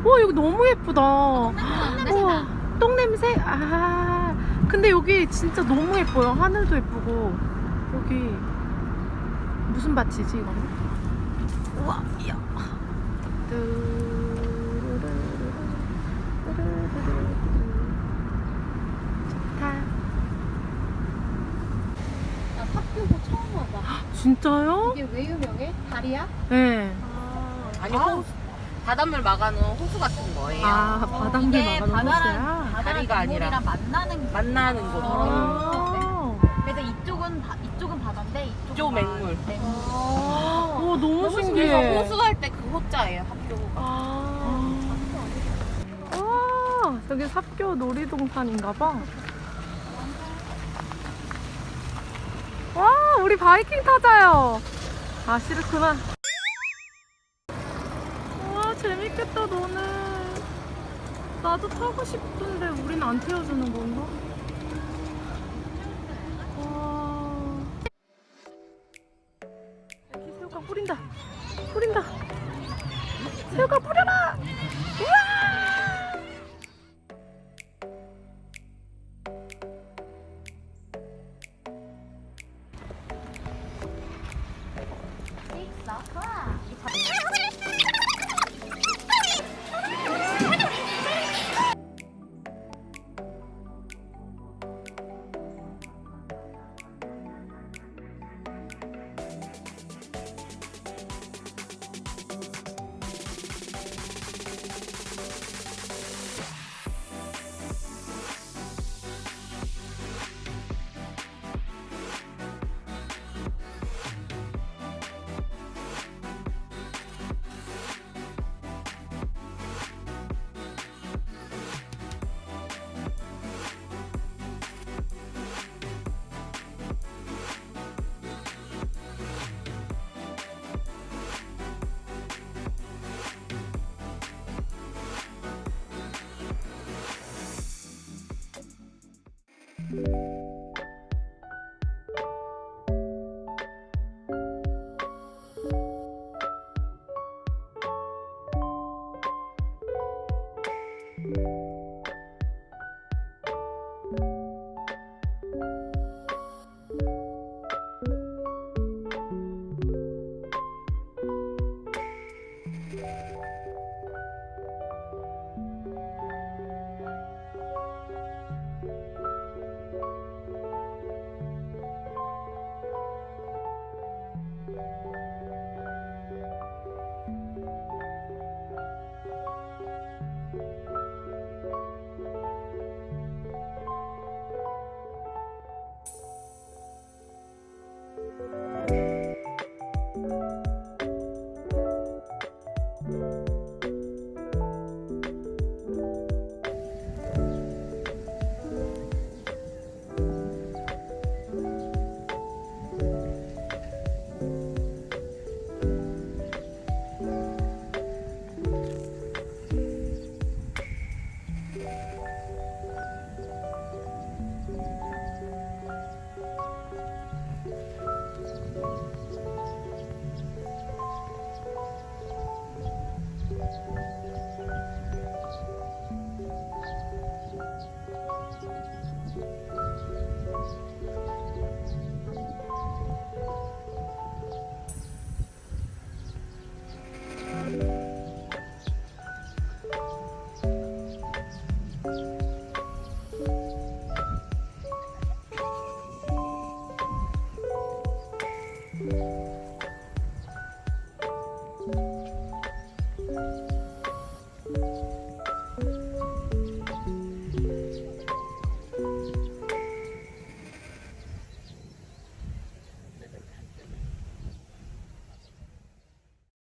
와 여기 너무 예쁘다. 똥냄새나. 똥냄새? 아 근데 여기 진짜 너무 예뻐요. 하늘도 예쁘고. 여기 무슨 밭이지 이거는? 우와 이야. 좋다. 나 삽교고 처음 와봐. 진짜요? 이게 왜 유명해? 다리야? 네. 아니 바닷물 막아놓은 호수 같은 거예요. 아 바닷물 이게 막아놓은 바다랑 곳이야? 다리가 아니라. 만나는 곳. 아. 그래서 이쪽은 바다인데 이쪽 맹물. 오 너무 신기해. 그래서 호수할 때 그 호자예요, 합교가. 아, 저기 삽교 놀이동산인가봐. 와, 우리 바이킹 타자요. 아, 싫구나. 와, 재밌겠다, 너는. 나도 타고 싶은데 우린 안 태워주는 건가? 와. 여기 새우가 뿌린다. 뿌린다. 새우가 뿌려라. 우와. 식스어클락카페.